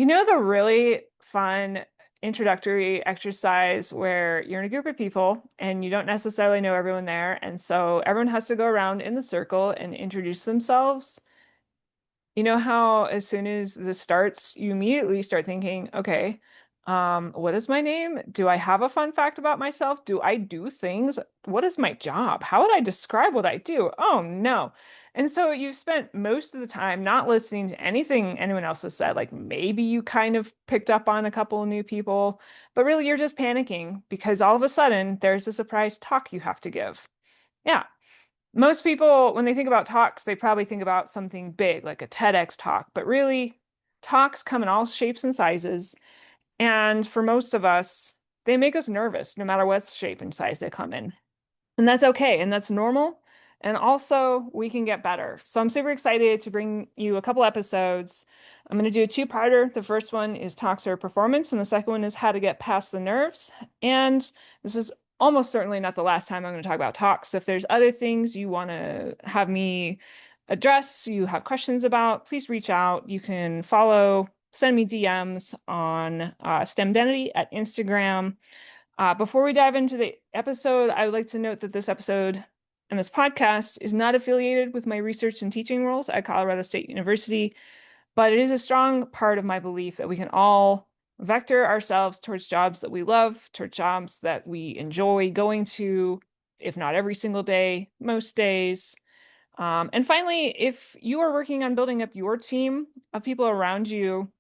The really fun introductory exercise where you're in a group of people and you don't necessarily know everyone there. And so everyone has to go around in the circle and introduce themselves. You know how as soon as this starts, you immediately start thinking, okay, what is my name? Do I have a fun fact about myself? Do I do things? What is my job? How would I describe what I do? Oh no. And so you've spent most of the time not listening to anything anyone else has said. Like maybe you kind of picked up on a couple of new people, but really you're just panicking because all of a sudden there's a surprise talk you have to give. Yeah. Most people, when they think about talks, they probably think about something big, like a TEDx talk, but really, talks come in all shapes and sizes. And for most of us, they make us nervous, no matter what shape and size they come in. And that's okay, and that's normal. And also, we can get better. So I'm super excited to bring you a couple episodes. I'm going to do a two-parter. The first one is talks or performance, and the second one is how to get past the nerves. And this is almost certainly not the last time I'm going to talk about talks. If there's other things you want to have me address, you have questions about, please reach out. You can send me DMs on STEMdenity at Instagram. Before we dive into the episode, I would like to note that this episode and this podcast is not affiliated with my research and teaching roles at Colorado State University, but it is a strong part of my belief that we can all vector ourselves towards jobs that we love, towards jobs that we enjoy going to, if not every single day, most days. And finally, if you are working on building up your team of people around you,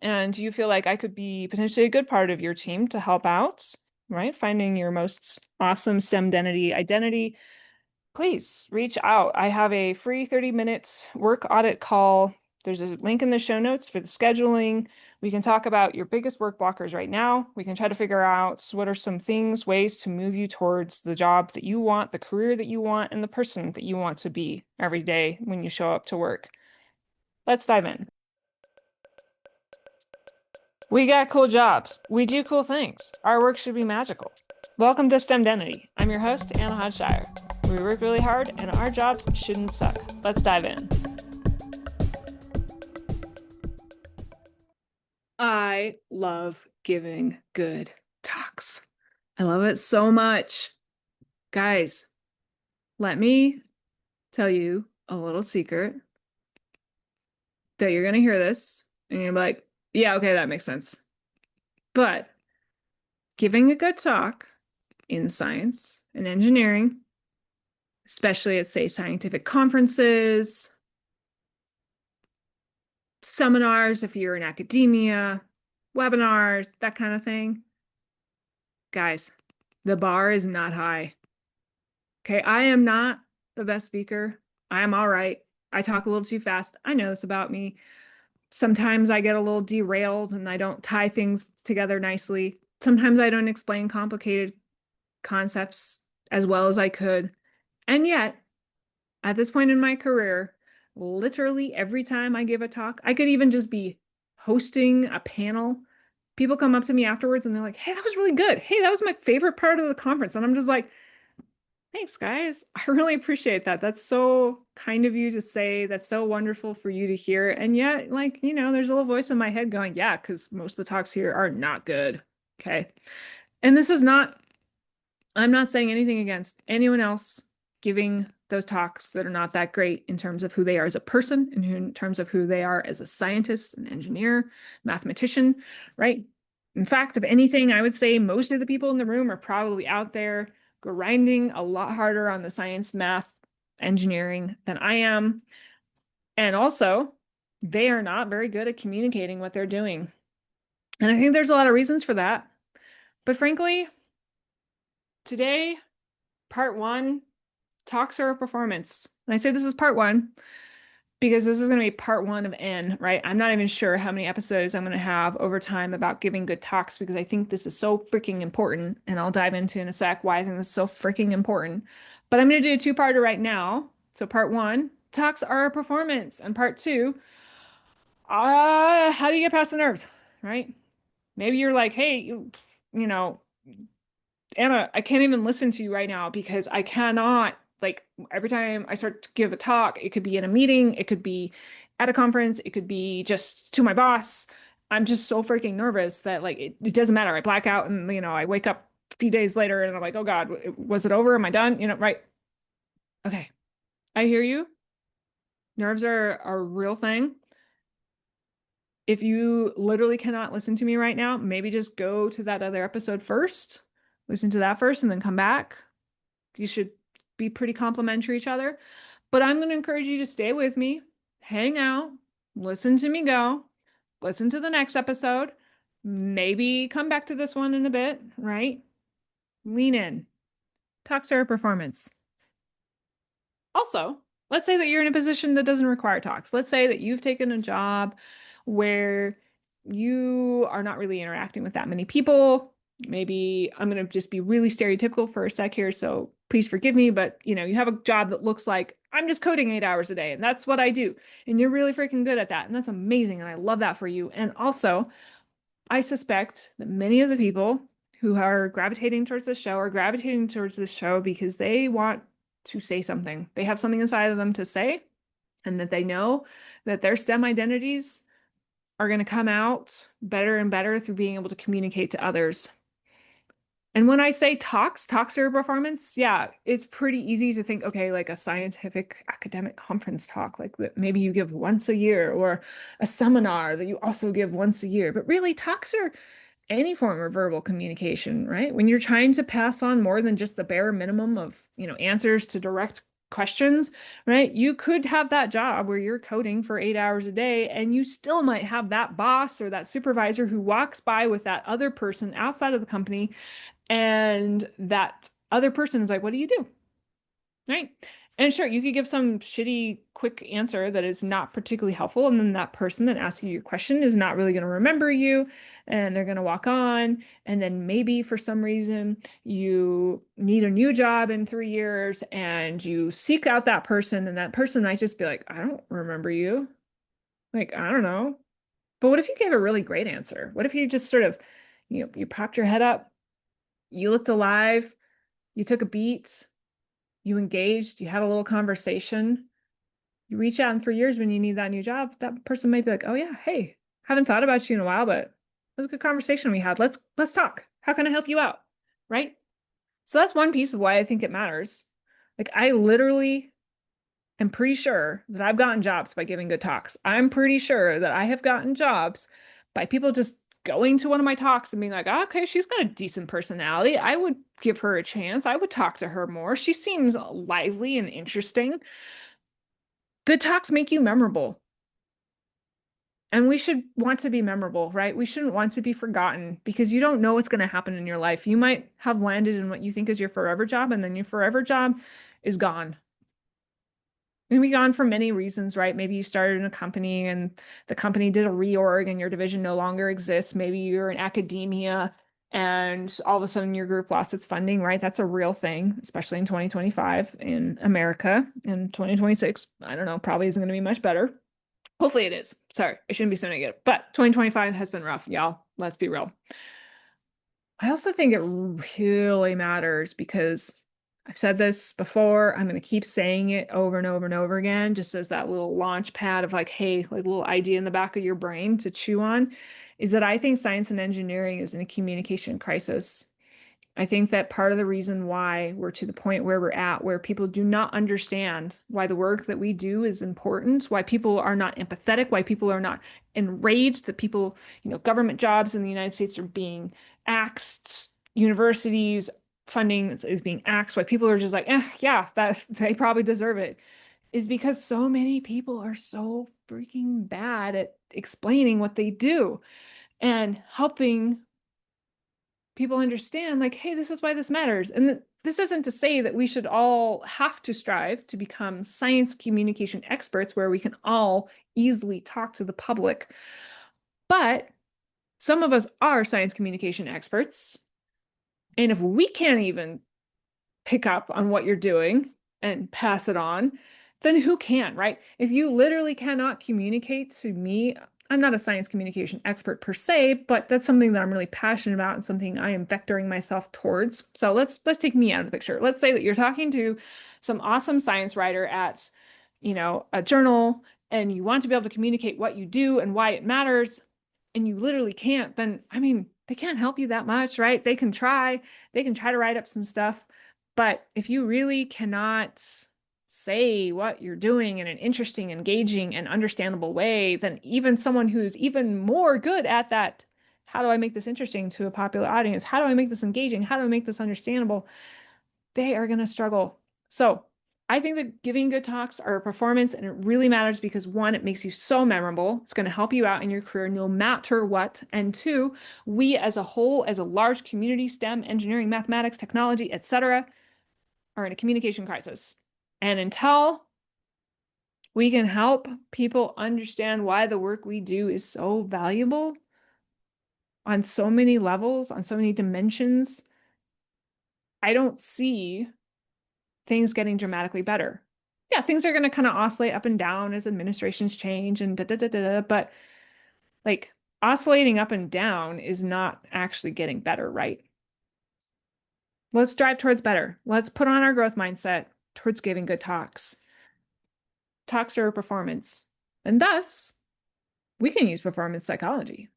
and you feel like I could be potentially a good part of your team to help out, right? Finding your most awesome STEMdenity identity, please reach out. I have a free 30 minutes work audit call. There's a link in the show notes for the scheduling. We can talk about your biggest work blockers right now. We can try to figure out what are some things, ways to move you towards the job that you want, the career that you want, and the person that you want to be every day when you show up to work. Let's dive in. We got cool jobs. We do cool things. Our work should be magical. Welcome to STEMdenity. I'm your host, Anna Hodshire. We work really hard and our jobs shouldn't suck. Let's dive in. I love giving good talks. I love it so much. Guys, let me tell you a little secret that you're going to hear this and you're gonna be like, yeah, okay, that makes sense. But giving a good talk in science and engineering, especially at, say, scientific conferences, seminars, if you're in academia, webinars, that kind of thing. Guys, the bar is not high. Okay, I am not the best speaker. I am all right. I talk a little too fast. I know this about me. Sometimes I get a little derailed and I don't tie things together nicely. Sometimes I don't explain complicated concepts as well as I could. And yet, at this point in my career, literally every time I give a talk, I could even just be hosting a panel. People come up to me afterwards and they're like, hey, that was really good. Hey, that was my favorite part of the conference. And I'm just like, thanks, guys. I really appreciate that. That's so kind of you to say. That's so wonderful for you to hear. And yet, there's a little voice in my head going, yeah, because most of the talks here are not good. Okay. And I'm not saying anything against anyone else giving those talks that are not that great in terms of who they are as a person and in terms of who they are as a scientist, an engineer, mathematician, right? In fact, if anything, I would say most of the people in the room are probably out there grinding a lot harder on the science, math, engineering than I am. And also, they are not very good at communicating what they're doing. And I think there's a lot of reasons for that. But frankly, today, part one, talks are a performance. And I say this is part one because this is going to be part one of N, right? I'm not even sure how many episodes I'm going to have over time about giving good talks because I think this is so freaking important. And I'll dive into in a sec why I think this is so freaking important. But I'm going to do a two-parter right now. So part one, talks are a performance. And part two, how do you get past the nerves, right? Maybe you're like, hey, you know, Anna, I can't even listen to you right now because I cannot, like, every time I start to give a talk, it could be in a meeting, it could be at a conference, it could be just to my boss. I'm just so freaking nervous that like it doesn't matter. I black out and I wake up a few days later and I'm like, oh God, was it over? Am I done? Right. Okay. I hear you. Nerves are a real thing. If you literally cannot listen to me right now, maybe just go to that other episode first, listen to that first, and then come back. You should be pretty complimentary each other. But I'm going to encourage you to stay with me, hang out, listen to me go, listen to the next episode, maybe come back to this one in a bit, right? Lean in, talk Sarah performance. Also, let's say that you're in a position that doesn't require talks. Let's say that you've taken a job where you are not really interacting with that many people. Maybe I'm going to just be really stereotypical for a sec here, so please forgive me, but you have a job that looks like I'm just coding 8 hours a day, and that's what I do. And you're really freaking good at that, and that's amazing, and I love that for you. And also, I suspect that many of the people who are gravitating towards this show are gravitating towards this show because they want to say something. They have something inside of them to say, and that they know that their STEM identities are going to come out better and better through being able to communicate to others. And when I say talks or performance, yeah, it's pretty easy to think, okay, like a scientific academic conference talk, like that maybe you give once a year, or a seminar that you also give once a year. But really, talks are any form of verbal communication, right? When you're trying to pass on more than just the bare minimum of, answers to direct questions, right? You could have that job where you're coding for 8 hours a day, and you still might have that boss or that supervisor who walks by with that other person outside of the company, and that other person is like, what do you do? Right? And sure, you could give some shitty, quick answer that is not particularly helpful. And then that person that asked you your question is not really going to remember you, and they're going to walk on. And then maybe for some reason you need a new job in 3 years and you seek out that person, and that person might just be like, I don't remember you. Like, I don't know. But what if you gave a really great answer? What if you just sort of, you popped your head up, you looked alive, you took a beat, you engaged, you had a little conversation, you reach out in 3 years when you need that new job, that person might be like, oh yeah, hey, haven't thought about you in a while, but it was a good conversation we had. Let's talk. How can I help you out? Right? So that's one piece of why I think it matters. Like, I literally am pretty sure that I've gotten jobs by giving good talks. I'm pretty sure that I have gotten jobs by people just going to one of my talks and being like, oh, okay, she's got a decent personality. I would give her a chance. I would talk to her more. She seems lively and interesting. Good talks make you memorable. And we should want to be memorable, right? We shouldn't want to be forgotten, because you don't know what's going to happen in your life. You might have landed in what you think is your forever job, and then your forever job is gone. And be gone for many reasons, right? Maybe you started in a company and the company did a reorg and your division no longer exists. Maybe you're in academia and all of a sudden your group lost its funding, right? That's a real thing, especially in 2025 in America. In 2026, I don't know, probably isn't going to be much better. Hopefully it is. Sorry, I shouldn't be so negative, but 2025 has been rough, y'all. Let's be real. I also think it really matters because I've said this before. I'm going to keep saying it over and over and over again, just as that little launch pad of like, hey, like a little idea in the back of your brain to chew on, is that I think science and engineering is in a communication crisis. I think that part of the reason why we're to the point where we're at, where people do not understand why the work that we do is important, why people are not empathetic, why people are not enraged that people, government jobs in the United States are being axed, universities funding is being axed, why people are just like, yeah, that they probably deserve it, is because so many people are so freaking bad at explaining what they do and helping people understand, like, hey, this is why this matters. And this isn't to say that we should all have to strive to become science communication experts where we can all easily talk to the public. But some of us are science communication experts. And if we can't even pick up on what you're doing and pass it on, then who can, right? If you literally cannot communicate to me, I'm not a science communication expert per se, but that's something that I'm really passionate about and something I am vectoring myself towards. So let's take me out of the picture. Let's say that you're talking to some awesome science writer at, a journal, and you want to be able to communicate what you do and why it matters. and you literally can't, then I mean, they can't help you that much, right? They can try to write up some stuff, but if you really cannot say what you're doing in an interesting, engaging, and understandable way, then even someone who's even more good at that, how do I make this interesting to a popular audience? How do I make this engaging? How do I make this understandable? They are going to struggle. So I think that giving good talks are a performance, and it really matters because one, it makes you so memorable. It's going to help you out in your career no matter what. And two, we as a whole, as a large community, STEM, engineering, mathematics, technology, etc., are in a communication crisis. And until we can help people understand why the work we do is so valuable on so many levels, on so many dimensions, I don't see things getting dramatically better. Yeah, things are going to kind of oscillate up and down as administrations change and da da da da, but like oscillating up and down is not actually getting better, right? Let's drive towards better. Let's put on our growth mindset towards giving good talks. Talks are a performance. And thus, we can use performance psychology.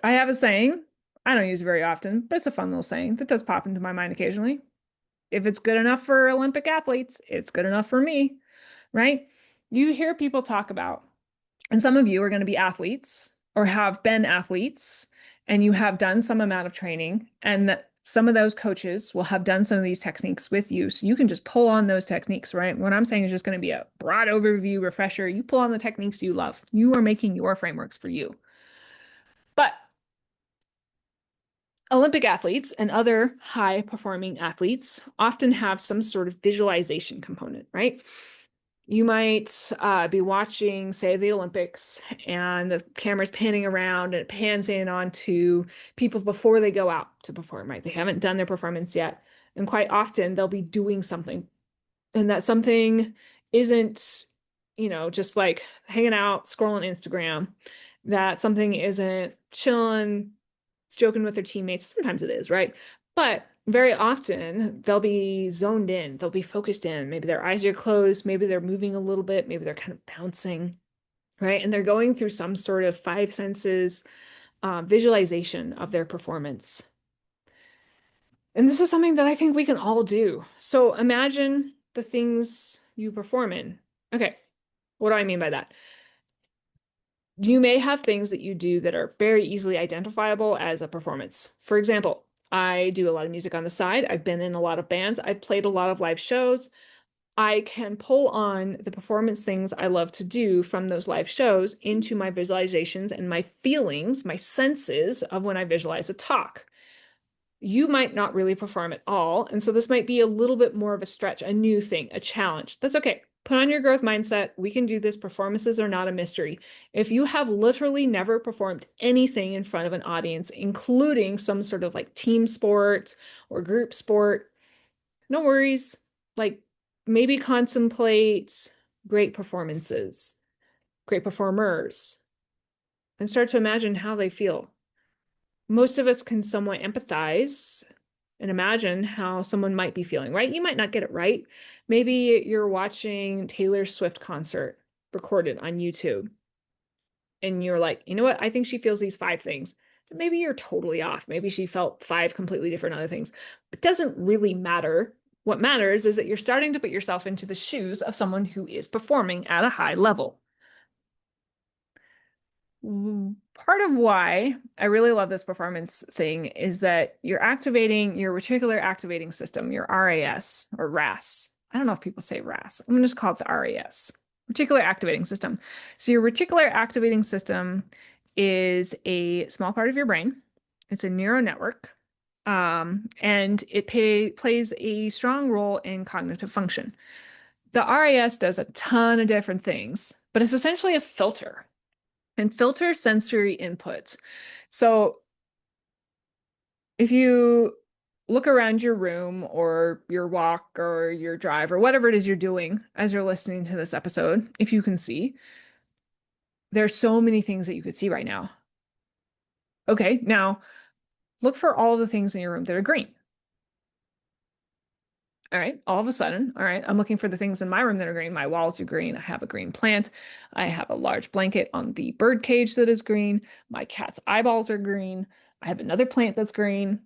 I have a saying, I don't use it very often, but it's a fun little saying that does pop into my mind occasionally. If it's good enough for Olympic athletes, it's good enough for me, right? You hear people talk about, and some of you are going to be athletes or have been athletes, and you have done some amount of training, and that some of those coaches will have done some of these techniques with you. So you can just pull on those techniques, right? What I'm saying is just going to be a broad overview refresher. You pull on the techniques you love. You are making your frameworks for you. But Olympic athletes and other high performing athletes often have some sort of visualization component, right? You might be watching, say, the Olympics, and the camera's panning around and it pans in onto people before they go out to perform, right? They haven't done their performance yet. And quite often they'll be doing something. And that something isn't, just like hanging out, scrolling Instagram. That something isn't chilling, joking with their teammates. Sometimes it is, right? But very often they'll be zoned in, they'll be focused in. Maybe their eyes are closed, maybe they're moving a little bit, maybe they're kind of bouncing, right? And they're going through some sort of five senses visualization of their performance. And this is something that I think we can all do. So imagine the things you perform in. Okay, what do I mean by that? You may have things that you do that are very easily identifiable as a performance. For example, I do a lot of music on the side. I've been in a lot of bands. I've played a lot of live shows. I can pull on the performance things I love to do from those live shows into my visualizations and my feelings, my senses of when I visualize a talk. You might not really perform at all. And so this might be a little bit more of a stretch, a new thing, a challenge. That's okay. Put on your growth mindset. We can do this. Performances are not a mystery. If you have literally never performed anything in front of an audience, including some sort of like team sport or group sport, no worries. Like maybe contemplate great performances, great performers, and start to imagine how they feel. Most of us can somewhat empathize and imagine how someone might be feeling, right? You might not get it right. Maybe you're watching Taylor Swift concert recorded on YouTube and you're like, you know what? I think she feels these five things. Maybe you're totally off. Maybe she felt five completely different other things. It doesn't really matter. What matters is that you're starting to put yourself into the shoes of someone who is performing at a high level. Part of why I really love this performance thing is that you're activating your reticular activating system, your RAS or RAS. I don't know if people say RAS. I'm going to just call it the RAS, reticular activating system. So your reticular activating system is a small part of your brain. It's a neural network, and it plays a strong role in cognitive function. The RAS does a ton of different things, but it's essentially a filter and filter sensory input. So if you look around your room or your walk or your drive or whatever it is you're doing as you're listening to this episode, if you can see, there's so many things that you could see right now. Okay, now look for all the things in your room that are green. All right, all of a sudden, all right, I'm looking for the things in my room that are green. My walls are green. I have a green plant. I have a large blanket on the bird cage that is green. My cat's eyeballs are green. I have another plant that's green.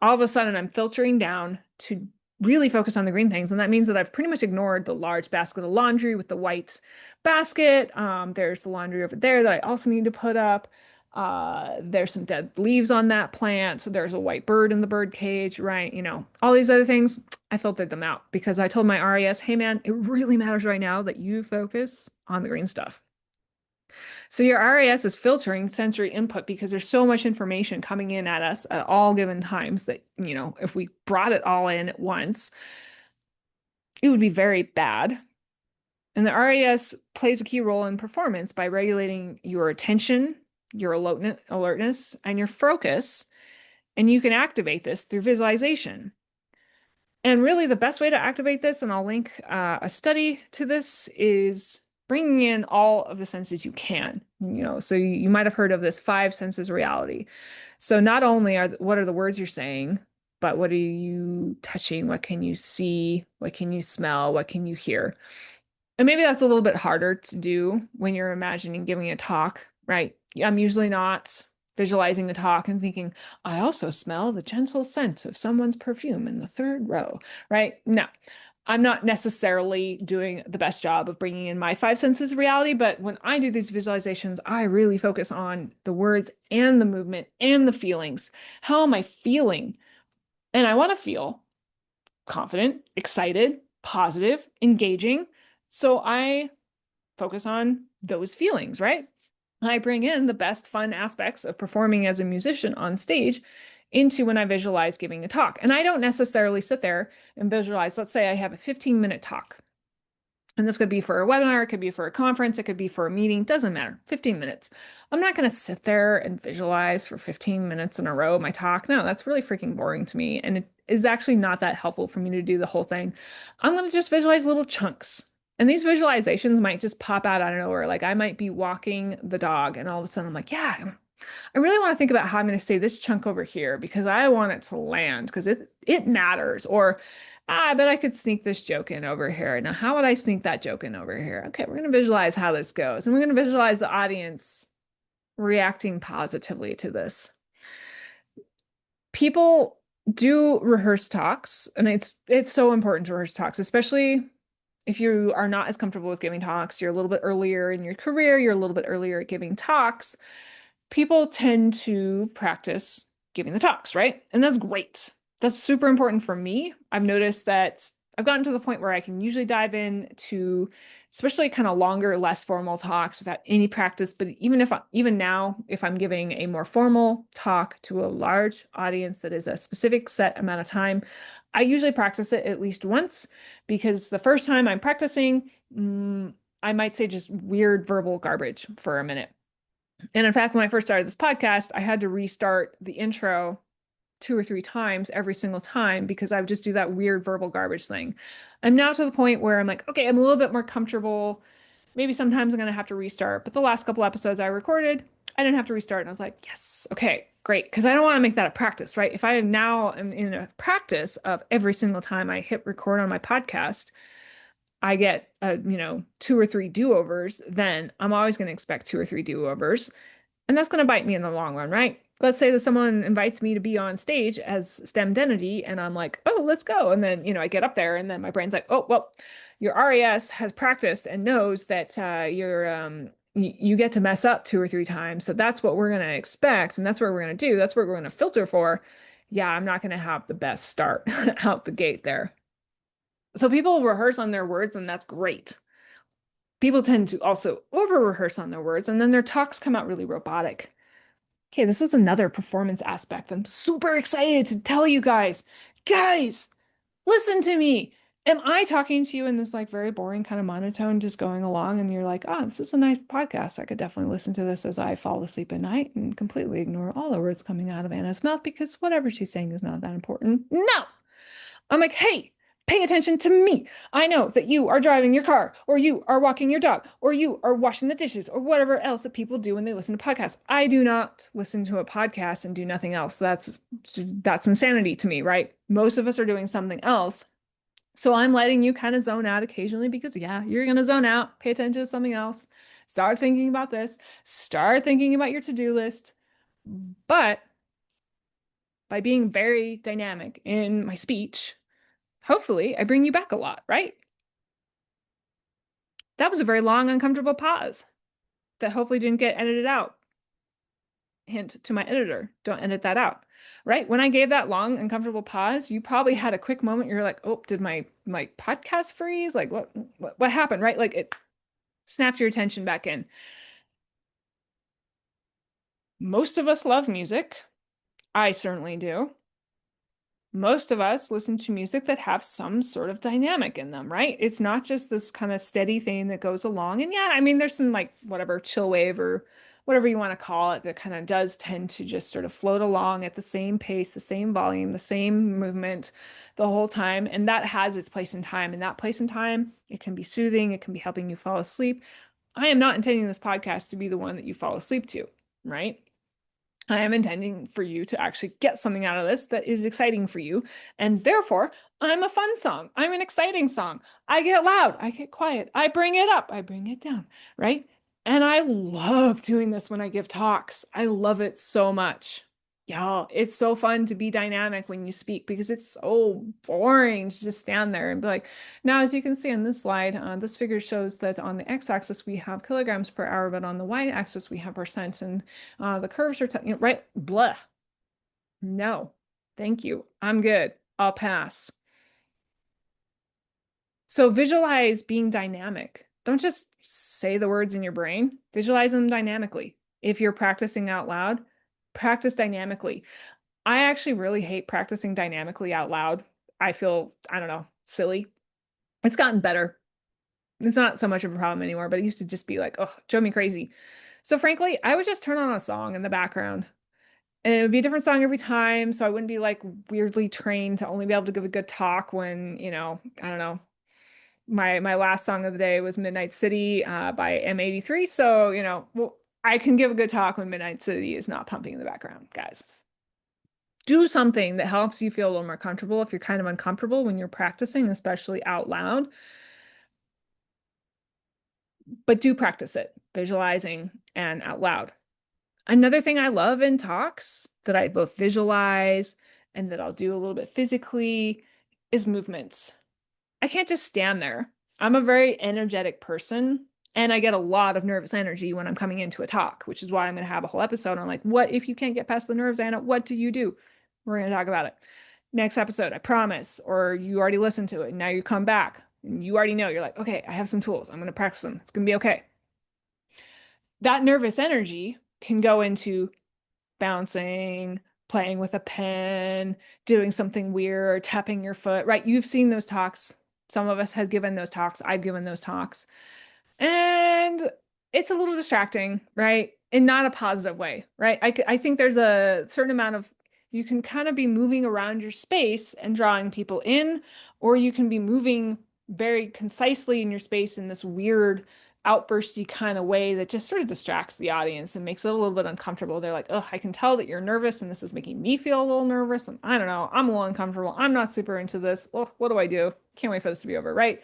All of a sudden, I'm filtering down to really focus on the green things. And that means that I've pretty much ignored the large basket of laundry with the white basket. There's the laundry over there that I also need to put up. There's some dead leaves on that plant. So there's a white bird in the bird cage, right? All these other things, I filtered them out because I told my RAS, hey man, it really matters right now that you focus on the green stuff. So your RAS is filtering sensory input because there's so much information coming in at us at all given times that, if we brought it all in at once, it would be very bad. And the RAS plays a key role in performance by regulating your attention, your alertness, and your focus. And you can activate this through visualization. And really, the best way to activate this, and I'll link a study to this, is bringing in all of the senses you can. So you might have heard of this five senses reality. So not only what are the words you're saying, but what are you touching? What can you see? What can you smell? What can you hear? And maybe that's a little bit harder to do when you're imagining giving a talk, right? I'm usually not visualizing a talk and thinking, I also smell the gentle scent of someone's perfume in the third row, right? No, I'm not necessarily doing the best job of bringing in my five senses of reality, but when I do these visualizations, I really focus on the words and the movement and the feelings. How am I feeling? And I want to feel confident, excited, positive, engaging. So I focus on those feelings, right? I bring in the best fun aspects of performing as a musician on stage into when I visualize giving a talk. And I don't necessarily sit there and visualize, let's say I have a 15-minute talk. And this could be for a webinar, it could be for a conference, it could be for a meeting, doesn't matter, 15 minutes. I'm not going to sit there and visualize for 15 minutes in a row my talk. No, that's really freaking boring to me. And it is actually not that helpful for me to do the whole thing. I'm going to just visualize little chunks. And these visualizations might just pop out of nowhere. Like I might be walking the dog and all of a sudden I'm like, yeah, I really want to think about how I'm going to say this chunk over here because I want it to land because it matters. Or I bet I could sneak this joke in over here. Now, how would I sneak that joke in over here? Okay, we're going to visualize how this goes. And we're going to visualize the audience reacting positively to this. People do rehearse talks, and it's so important to rehearse talks, especially if you are not as comfortable with giving talks, you're a little bit earlier in your career, you're a little bit earlier at giving talks. People tend to practice giving the talks, right? And that's great. That's super important for me. I've noticed that I've gotten to the point where I can usually dive in to especially kind of longer, less formal talks without any practice. But even now, if I'm giving a more formal talk to a large audience that is a specific set amount of time, I usually practice it at least once because the first time I'm practicing, I might say just weird verbal garbage for a minute. And in fact, when I first started this podcast, I had to restart the intro 2 or 3 times every single time because I would just do that weird verbal garbage thing. I'm now to the point where I'm like, okay, I'm a little bit more comfortable. Maybe sometimes I'm going to have to restart. But the last couple episodes I recorded, I didn't have to restart. And I was like, yes, okay, great. Because I don't want to make that a practice, right? If I now am in a practice of every single time I hit record on my podcast, I get 2 or 3 do-overs, then I'm always going to expect 2 or 3 do-overs. And that's going to bite me in the long run, right? Let's say that someone invites me to be on stage as STEM identity, and I'm like, oh, let's go. And then, I get up there, and then my brain's like, oh, well, your RAS has practiced and knows that you get to mess up 2 or 3 times. So that's what we're going to expect. And that's what we're going to do. That's what we're going to filter for. Yeah, I'm not going to have the best start out the gate there. So people rehearse on their words, and that's great. People tend to also over-rehearse on their words, and then their talks come out really robotic. Okay, this is another performance aspect. I'm super excited to tell you guys. Guys, listen to me. Am I talking to you in this like very boring kind of monotone, just going along, and you're like, oh, this is a nice podcast. I could definitely listen to this as I fall asleep at night and completely ignore all the words coming out of Anna's mouth because whatever she's saying is not that important. No! I'm like, hey, pay attention to me. I know that you are driving your car, or you are walking your dog, or you are washing the dishes, or whatever else that people do when they listen to podcasts. I do not listen to a podcast and do nothing else. That's insanity to me, right? Most of us are doing something else So I'm letting you kind of zone out occasionally because, yeah, you're going to zone out, pay attention to something else, start thinking about this, start thinking about your to-do list. But by being very dynamic in my speech, hopefully I bring you back a lot, right? That was a very long, uncomfortable pause that hopefully didn't get edited out. Hint to my editor, don't edit that out. Right? When I gave that long, uncomfortable pause, you probably had a quick moment. You're like, oh, did my podcast freeze? Like what happened? Right? Like it snapped your attention back in. Most of us love music. I certainly do. Most of us listen to music that have some sort of dynamic in them, right? It's not just this kind of steady thing that goes along. And yeah, I mean, there's some like whatever chill wave or whatever you want to call it that kind of does tend to just sort of float along at the same pace, the same volume, the same movement the whole time. And that has its place in time. And that place in time, it can be soothing, it can be helping you fall asleep. I am not intending this podcast to be the one that you fall asleep to, right? I am intending for you to actually get something out of this that is exciting for you. And therefore, I'm a fun song. I'm an exciting song. I get loud. I get quiet. I bring it up. I bring it down, right? And I love doing this when I give talks. I love it so much. Y'all, it's so fun to be dynamic when you speak because it's so boring to just stand there and be like, now, as you can see on this slide, this figure shows that on the x-axis we have kilograms per hour, but on the y-axis we have percent. And the curves are, right? Blah. No, thank you. I'm good. I'll pass. So visualize being dynamic. Don't just say the words in your brain, visualize them dynamically. If you're practicing out loud, practice dynamically. I actually really hate practicing dynamically out loud. I feel, I don't know, silly. It's gotten better. It's not so much of a problem anymore, but it used to just be like, oh, drove me crazy. So frankly, I would just turn on a song in the background. And it would be a different song every time, so I wouldn't be like weirdly trained to only be able to give a good talk when, I don't know. My last song of the day was Midnight City by M83. So, well, I can give a good talk when Midnight City is not pumping in the background, guys. Do something that helps you feel a little more comfortable if you're kind of uncomfortable when you're practicing, especially out loud. But do practice it, visualizing and out loud. Another thing I love in talks that I both visualize and that I'll do a little bit physically is movements. I can't just stand there. I'm a very energetic person and I get a lot of nervous energy when I'm coming into a talk, which is why I'm going to have a whole episode on like, what if you can't get past the nerves, Anna? What do you do? We're going to talk about it. Next episode, I promise. Or you already listened to it and now you come back and you already know. You're like, okay, I have some tools. I'm going to practice them. It's going to be okay. That nervous energy can go into bouncing, playing with a pen, doing something weird, tapping your foot, right? You've seen those talks. Some of us have given those talks. I've given those talks. And it's a little distracting, right? In not a positive way, right? I think there's a certain amount of, you can kind of be moving around your space and drawing people in, or you can be moving very concisely in your space in this weird outbursty kind of way that just sort of distracts the audience and makes it a little bit uncomfortable. They're like, oh, I can tell that you're nervous and this is making me feel a little nervous. And I don't know, I'm a little uncomfortable. I'm not super into this. Well, what do I do? Can't wait for this to be over, right?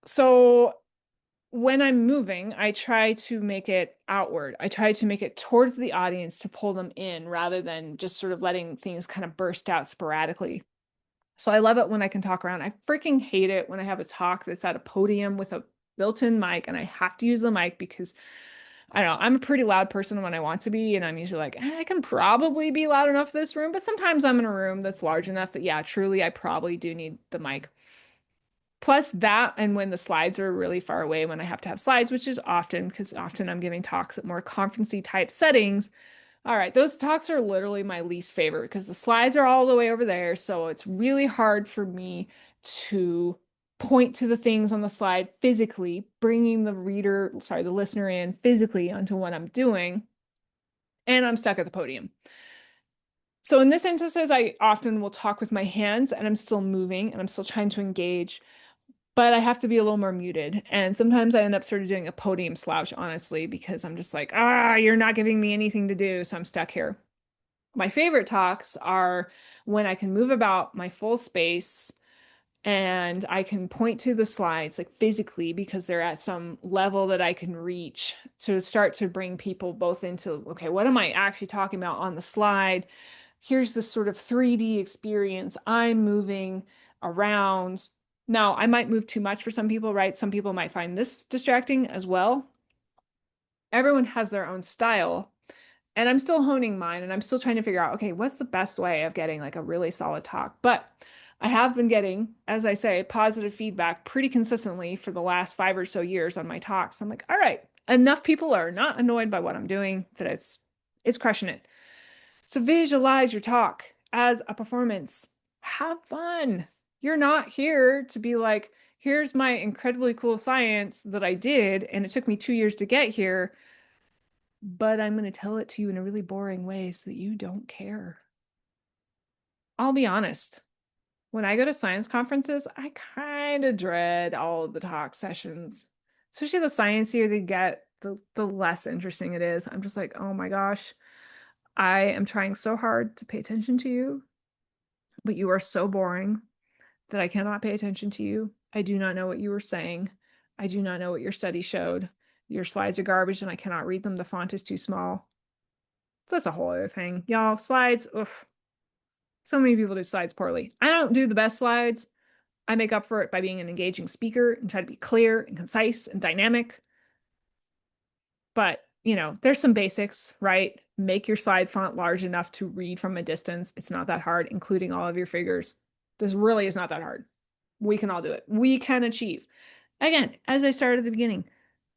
So when I'm moving, I try to make it outward. I try to make it towards the audience to pull them in rather than just sort of letting things kind of burst out sporadically. So I love it when I can talk around. I freaking hate it when I have a talk that's at a podium with a built-in mic and I have to use the mic because I don't know, I'm a pretty loud person when I want to be, and I'm usually like, I can probably be loud enough for this room, but sometimes I'm in a room that's large enough that, yeah, truly, I probably do need the mic. Plus that, and when the slides are really far away, when I have to have slides, which is often because often I'm giving talks at more conferencey type settings. All right, those talks are literally my least favorite because the slides are all the way over there. So it's really hard for me to point to the things on the slide physically, bringing the reader, sorry, the listener in physically onto what I'm doing. And I'm stuck at the podium. So in this instances, I often will talk with my hands and I'm still moving and I'm still trying to engage, but I have to be a little more muted. And sometimes I end up sort of doing a podium slouch, honestly, because I'm just like, you're not giving me anything to do, so I'm stuck here. My favorite talks are when I can move about my full space and I can point to the slides like physically because they're at some level that I can reach to start to bring people both into, okay, what am I actually talking about on the slide? Here's this sort of 3D experience. I'm moving around. Now, I might move too much for some people, right? Some people might find this distracting as well. Everyone has their own style. And I'm still honing mine and I'm still trying to figure out, okay, what's the best way of getting like a really solid talk? But I have been getting, as I say, positive feedback pretty consistently for the last 5 or so years on my talks. I'm like, all right, enough people are not annoyed by what I'm doing that it's crushing it. So visualize your talk as a performance. Have fun. You're not here to be like, here's my incredibly cool science that I did, and it took me 2 years to get here, but I'm going to tell it to you in a really boring way so that you don't care. I'll be honest. When I go to science conferences, I kind of dread all of the talk sessions, especially the sciencier they get, the less interesting it is. I'm just like, oh my gosh, I am trying so hard to pay attention to you, but you are so boring that I cannot pay attention to you. I do not know what you were saying. I do not know what your study showed. Your slides are garbage and I cannot read them. The font is too small. That's a whole other thing. Y'all, slides, oof. So many people do slides poorly. I don't do the best slides. I make up for it by being an engaging speaker and try to be clear and concise and dynamic. But, there's some basics, right? Make your slide font large enough to read from a distance. It's not that hard, including all of your figures. This really is not that hard. We can all do it. We can achieve. Again, as I started at the beginning,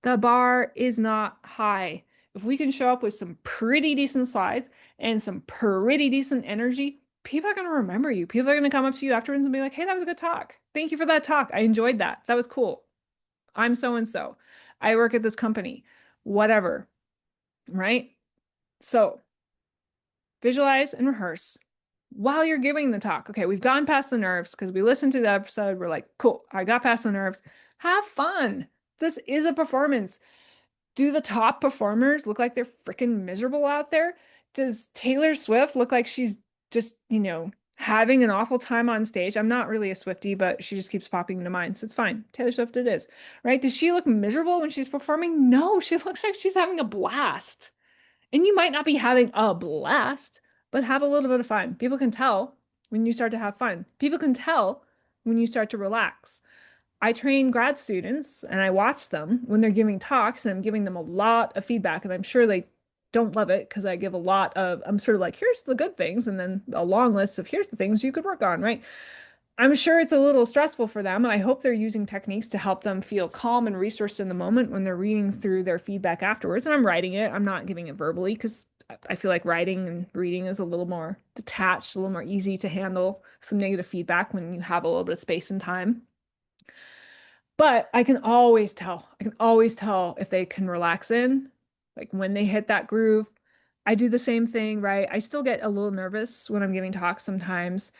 the bar is not high. If we can show up with some pretty decent slides and some pretty decent energy, people are going to remember you. People are going to come up to you afterwards and be like, hey, that was a good talk. Thank you for that talk. I enjoyed that. That was cool. I'm so and so. I work at this company. Whatever. Right? So visualize and rehearse while you're giving the talk. Okay, we've gone past the nerves because we listened to the episode. We're like, cool, I got past the nerves. Have fun. This is a performance. Do the top performers look like they're freaking miserable out there? Does Taylor Swift look like she's just, having an awful time on stage? I'm not really a Swiftie, but she just keeps popping into mind, so it's fine. Taylor Swift it is, right? Does she look miserable when she's performing? No, she looks like she's having a blast. And you might not be having a blast, but have a little bit of fun. People can tell when you start to have fun. People can tell when you start to relax. I train grad students and I watch them when they're giving talks and I'm giving them a lot of feedback. And I'm sure they don't love it because I give a lot of, I'm sort of like, here's the good things. And then a long list of here's the things you could work on, right? I'm sure it's a little stressful for them, and I hope they're using techniques to help them feel calm and resourced in the moment when they're reading through their feedback afterwards. And I'm writing it, I'm not giving it verbally because I feel like writing and reading is a little more detached, a little more easy to handle some negative feedback when you have a little bit of space and time. But I can always tell. I can always tell if they can relax in, like when they hit that groove. I do the same thing, right? I still get a little nervous when I'm giving talks sometimes.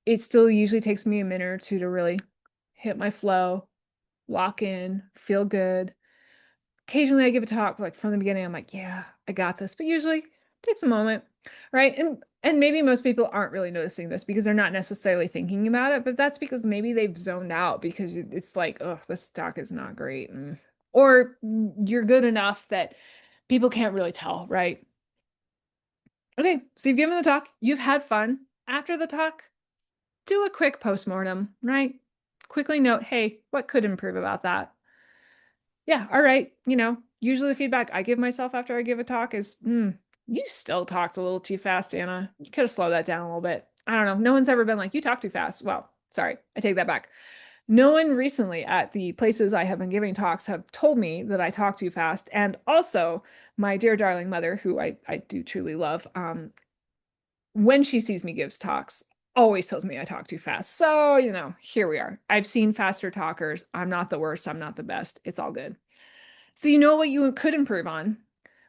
It still usually takes me a minute or two to really hit my flow, lock in, feel good. Occasionally I give a talk like from the beginning, I'm like, yeah, I got this. But usually it takes a moment, right? And maybe most people aren't really noticing this because they're not necessarily thinking about it, but that's because maybe they've zoned out because it's like, oh, this talk is not great. Or you're good enough that people can't really tell, right? Okay, so you've given the talk, you've had fun. After the talk, do a quick postmortem, right? Quickly note, hey, what could improve about that? Yeah, all right. Usually the feedback I give myself after I give a talk is, you still talked a little too fast, Anna. You could have slowed that down a little bit. I don't know. No one's ever been like, you talk too fast. Well, sorry, I take that back. No one recently at the places I have been giving talks have told me that I talk too fast. And also, my dear darling mother, who I do truly love, when she sees me gives talks, always tells me I talk too fast. So, here we are. I've seen faster talkers. I'm not the worst. I'm not the best. It's all good. So you know what you could improve on,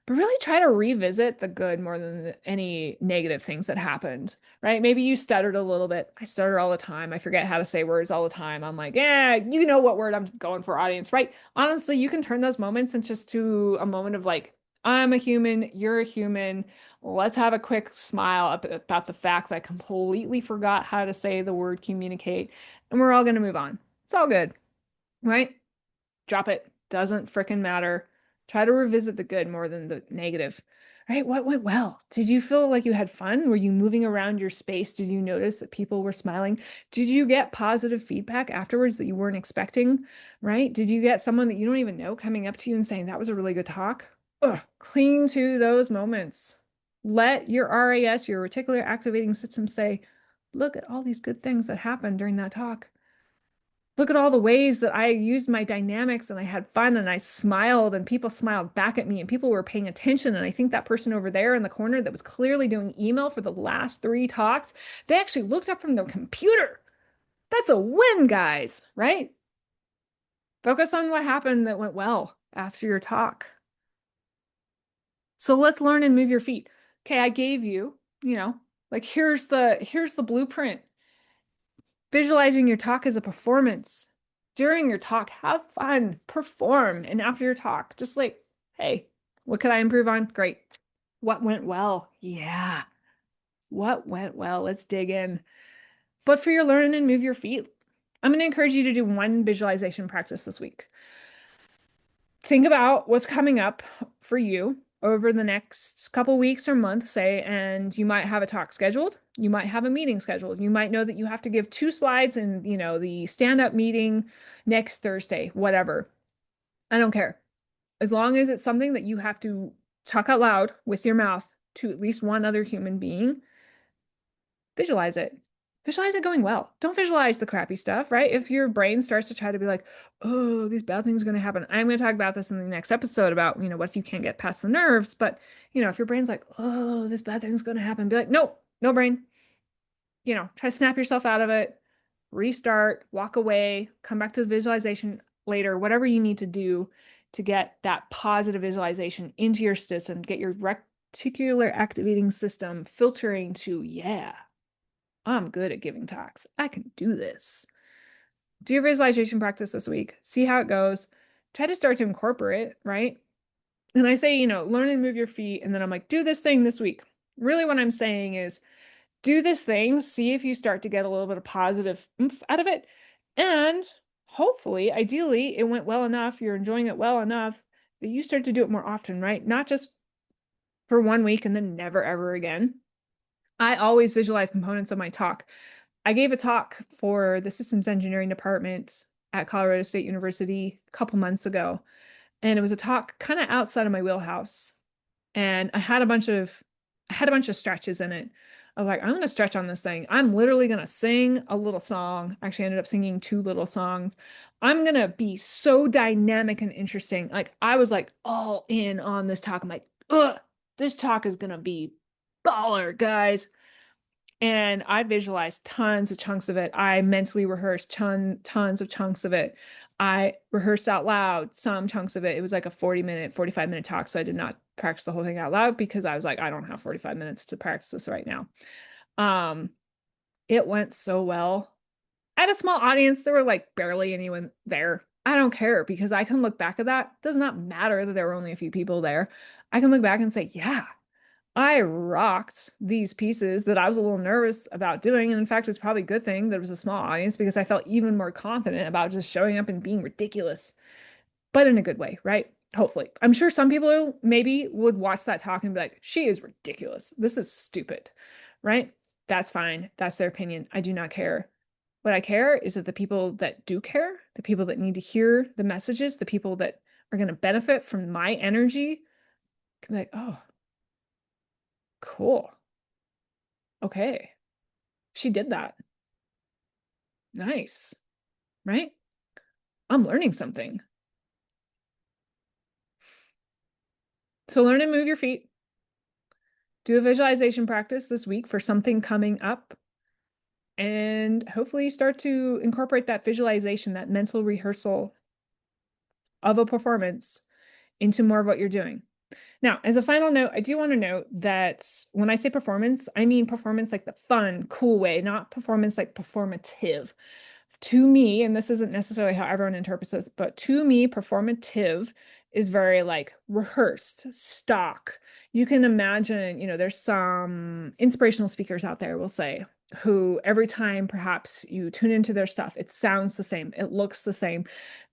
but really try to revisit the good more than any negative things that happened, right? Maybe you stuttered a little bit. I stutter all the time. I forget how to say words all the time. I'm like, yeah, you know what word I'm going for, audience, right? Honestly, you can turn those moments into just to a moment of like I'm a human, you're a human. Let's have a quick smile about the fact that I completely forgot how to say the word communicate, and we're all going to move on. It's all good, right? Drop it. Doesn't frickin' matter. Try to revisit the good more than the negative. Right? What went well? Did you feel like you had fun? Were you moving around your space? Did you notice that people were smiling? Did you get positive feedback afterwards that you weren't expecting? Right? Did you get someone that you don't even know coming up to you and saying, that was a really good talk? Ugh, cling to those moments. Let your RAS, your reticular activating system, say, look at all these good things that happened during that talk. Look at all the ways that I used my dynamics and I had fun and I smiled and people smiled back at me and people were paying attention. And I think that person over there in the corner that was clearly doing email for the last 3 talks, they actually looked up from their computer. That's a win, guys, right? Focus on what happened that went well after your talk. So let's learn and move your feet. Okay, I gave you, like here's the blueprint. Visualizing your talk as a performance. During your talk, have fun, perform. And after your talk, just like, hey, what could I improve on? Great. What went well? Yeah. What went well? Let's dig in. But for your learn and move your feet, I'm going to encourage you to do one visualization practice this week. Think about what's coming up for you over the next couple weeks or months, say, and you might have a talk scheduled. You might have a meeting scheduled. You might know that you have to give 2 slides in, the stand-up meeting next Thursday, whatever. I don't care. As long as it's something that you have to talk out loud with your mouth to at least one other human being, visualize it. Visualize it going well. Don't visualize the crappy stuff, right? If your brain starts to try to be like, oh, these bad things are going to happen. I'm going to talk about this in the next episode about, what if you can't get past the nerves? But, if your brain's like, oh, this bad thing's going to happen, be like, nope, no brain. Try to snap yourself out of it, restart, walk away, come back to the visualization later, whatever you need to do to get that positive visualization into your system, get your reticular activating system filtering to, yeah, I'm good at giving talks. I can do this. Do your visualization practice this week. See how it goes. Try to start to incorporate, right? And I say, learn and move your feet. And then I'm like, do this thing this week. Really, what I'm saying is do this thing, see if you start to get a little bit of positive oomph out of it. And hopefully, ideally, it went well enough, you're enjoying it well enough that you start to do it more often, right? Not just for 1 week and then never, ever again. I always visualize components of my talk. I gave a talk for the systems engineering department at Colorado State University a couple months ago, and it was a talk kind of outside of my wheelhouse. And I had a bunch of stretches in it. I was like, I'm going to stretch on this thing. I'm literally going to sing a little song. Actually, I ended up singing 2 little songs. I'm going to be so dynamic and interesting. Like, I was like all in on this talk. I'm like, ugh, this talk is going to be baller, guys. And I visualized tons of chunks of it. I mentally rehearsed tons of chunks of it. I rehearsed out loud some chunks of it. It was like a 40-minute, 45-minute talk. So I did not practice the whole thing out loud because I was like, I don't have 45 minutes to practice this right now. It went so well. I had a small audience. There were like barely anyone there. I don't care because I can look back at that. It does not matter that there were only a few people there. I can look back and say, yeah, I rocked these pieces that I was a little nervous about doing. And in fact, it's probably a good thing that it was a small audience because I felt even more confident about just showing up and being ridiculous, but in a good way, right? Hopefully. I'm sure some people maybe would watch that talk and be like, she is ridiculous. This is stupid, right? That's fine. That's their opinion. I do not care. What I care is that the people that do care, the people that need to hear the messages, the people that are going to benefit from my energy can be like, oh, cool. Okay. She did that. Nice. Right? I'm learning something. So learn and move your feet. Do a visualization practice this week for something coming up. And hopefully start to incorporate that visualization, that mental rehearsal of a performance into more of what you're doing. Now, as a final note, I do want to note that when I say performance, I mean performance like the fun, cool way, not performance like performative. To me, and this isn't necessarily how everyone interprets this, but to me, performative is very like rehearsed, stock. You can imagine, there's some inspirational speakers out there, we'll say, who every time perhaps you tune into their stuff, it sounds the same, it looks the same.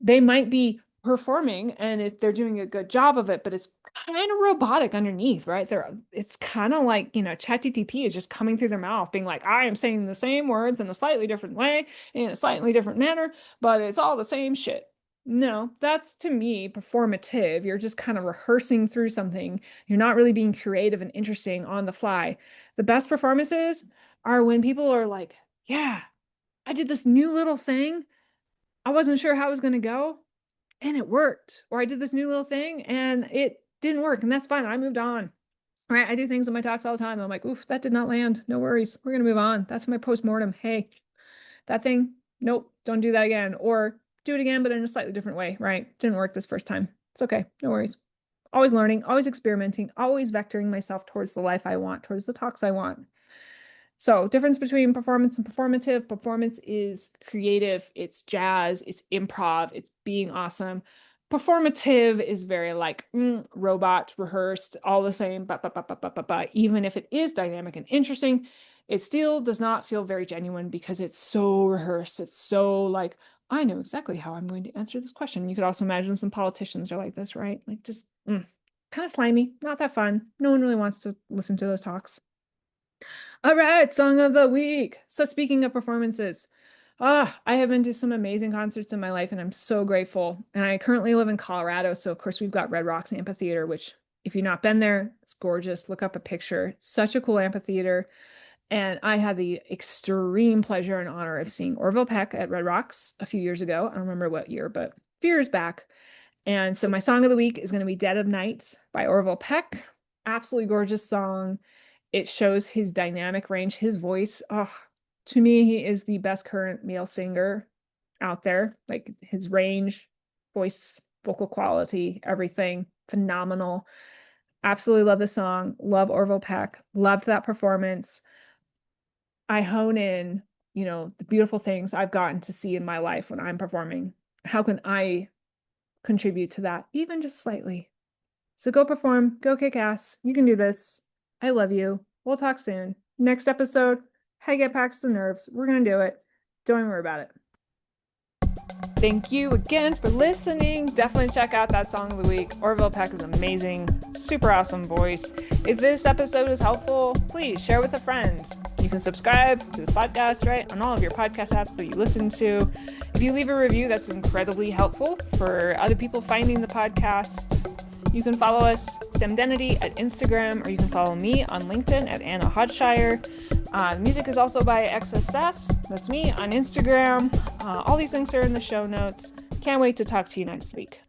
They might be performing and they're doing a good job of it, but it's kind of robotic underneath, right? It's kind of like, ChatGPT is just coming through their mouth, being like, I am saying the same words in a slightly different way, in a slightly different manner, but it's all the same shit. No, that's to me performative. You're just kind of rehearsing through something. You're not really being creative and interesting on the fly. The best performances are when people are like, yeah, I did this new little thing. I wasn't sure how it was going to go, and it worked. Or I did this new little thing and it didn't work, and that's fine. I moved on. Right? I do things in my talks all the time. I'm like, oof, that did not land. No worries. We're going to move on. That's my post-mortem. Hey, that thing, nope, don't do that again. Or do it again, but in a slightly different way, right? Didn't work this first time. It's okay. No worries. Always learning, always experimenting, always vectoring myself towards the life I want, towards the talks I want. So, difference between performance and performative. Performance is creative, it's jazz, it's improv, it's being awesome. Performative is very like robot, rehearsed, all the same, but even if it is dynamic and interesting, it still does not feel very genuine because it's so rehearsed. It's so like, I know exactly how I'm going to answer this question. You could also imagine some politicians are like this, right? Like just kind of slimy, not that fun. No one really wants to listen to those talks. All right, song of the week. So speaking of performances, I have been to some amazing concerts in my life and I'm so grateful. And I currently live in Colorado, so of course we've got Red Rocks Amphitheater, which if you've not been there, it's gorgeous. Look up a picture. It's such a cool amphitheater. And I had the extreme pleasure and honor of seeing Orville Peck at Red Rocks a few years ago. I don't remember what year, but a few years back. And so my song of the week is going to be Dead of Night by Orville Peck. Absolutely gorgeous song. It shows his dynamic range, his voice. Oh, to me, he is the best current male singer out there. Like his range, voice, vocal quality, everything phenomenal. Absolutely love the song. Love Orville Peck. Loved that performance. I hone in, the beautiful things I've gotten to see in my life when I'm performing. How can I contribute to that, even just slightly? So go perform, go kick ass. You can do this. I love you. We'll talk soon. Next episode, how to get past the nerves. We're going to do it. Don't worry about it. Thank you again for listening. Definitely check out that song of the week. Orville Peck is amazing. Super awesome voice. If this episode was helpful, please share with a friend. You can subscribe to this podcast, right, on all of your podcast apps that you listen to. If you leave a review, that's incredibly helpful for other people finding the podcast. You can follow us, STEMdenity, at Instagram, or you can follow me on LinkedIn at Anna Hodshire. The music is also by XSS. That's me on Instagram. All these links are in the show notes. Can't wait to talk to you next week.